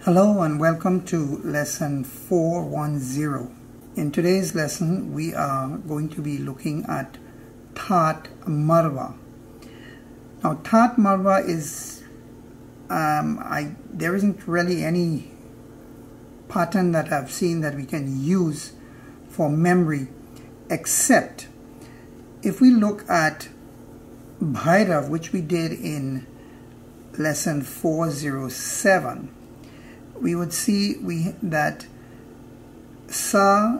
Hello and welcome to lesson 410. In today's lesson we are going to be looking at Thaat Marva. Now Thaat Marva is there isn't really any pattern that I've seen that we can use for memory, except if we look at Bhairav, which we did in lesson 407. We would see that Sa,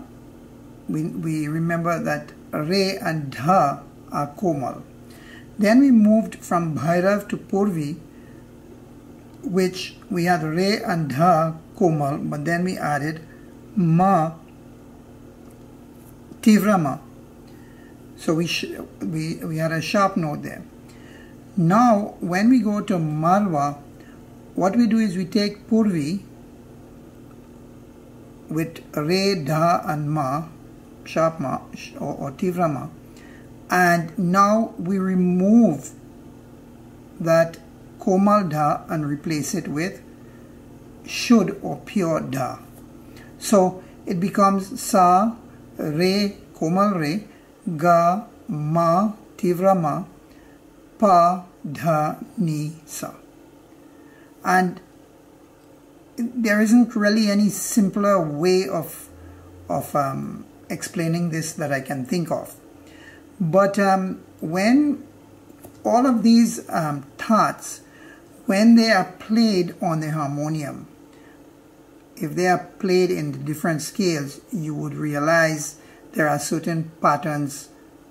we remember that Re and Dha are Komal. Then we moved from Bhairav to Purvi, which we had Re and Dha Komal, but then we added Ma, Tivrama. So we had a sharp note there. Now when we go to Marva, what we do is we take Purvi with Re, Dha and Ma, sharp Ma or Tivra Ma, and now we remove that Komal Dha and replace it with Shud or pure Dha. So it becomes Sa, Re, Komal Re, Ga, Ma, Tivra Ma, Pa, Dha, Ni, Sa. And there isn't really any simpler way of explaining this that I can think of. But when all of these thoughts, when they are played on the harmonium, if they are played in the different scales, you would realize there are certain patterns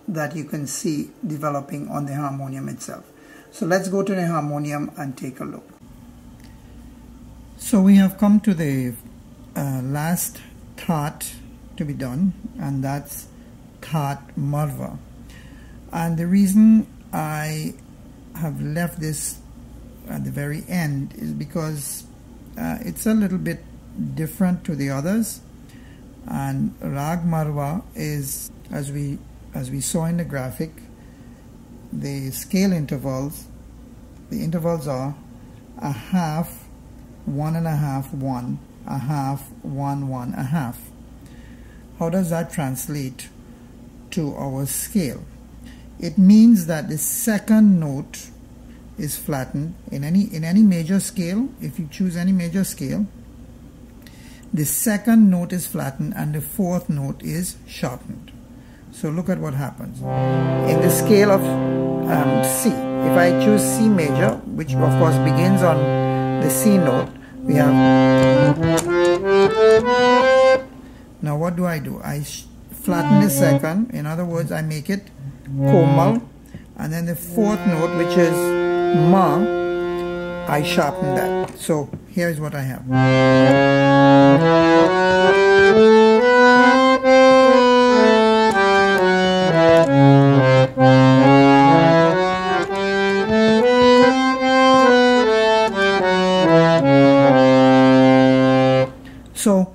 that you can see developing on the harmonium itself. So let's go to the harmonium and take a look. So we have come to the last Thaat to be done, and that's Thaat Marva. And the reason I have left this at the very end is because it's a little bit different to the others. And Rag Marva is, as we saw in the graphic, the scale intervals, the intervals are a half, 1.5, 1, a half, 1, 1, a half. How does that translate to our scale? It means that the second note is flattened in any major scale. If you choose any major scale, the second note is flattened and the fourth note is sharpened. So look at what happens. In the scale of C, if I choose C major, which of course begins on the C note, we have. Now what do? I flatten the second. In other words, I make it Komal, and then the fourth note, which is Ma, I sharpen that. So here's what I have. So,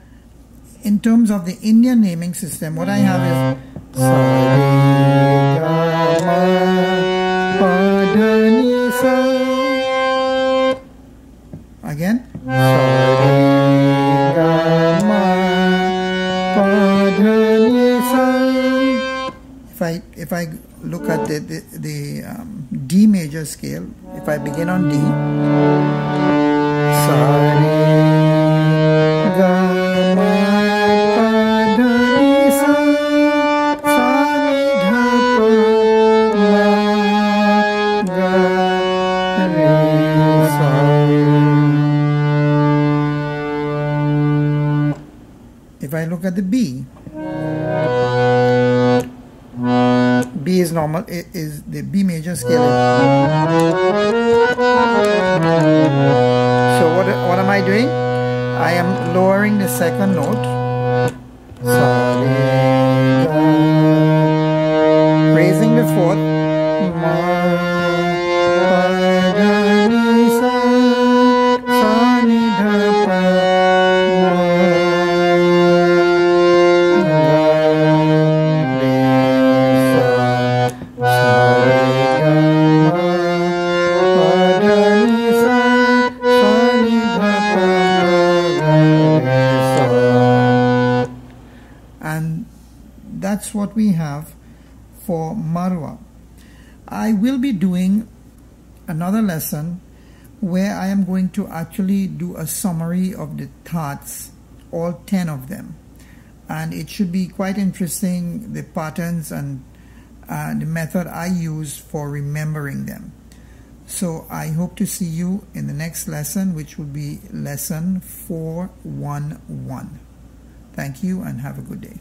in terms of the Indian naming system, what I have is Sa, Re, Ga, Ma, Pa, Dha, Ni, Sa. Again. Sa, Re, Ga, Ma, Pa, Dha, Ni, Sa. If I look at the D major scale, if I begin on D, Sa, Re, if I look at the B is normal, is the B major scale. So what am I doing? I am lowering the second note, Sa, Re, Ga, raising the fourth, Ma, Pa, Dha, Ni, Sa, Sa, Ni, Dha, Pa, Ma, Ga, Re, Sa, Re, Ga, Ma, Pa, Dha, Ni, Sa, Sa, Ni, Dha, Pa, Ma. that's what we have for Marva. I will be doing another lesson where I am going to actually do a summary of the Thaats, all 10 of them. And it should be quite interesting, the patterns and the method I use for remembering them. So I hope to see you in the next lesson, which will be lesson 411. Thank you and have a good day.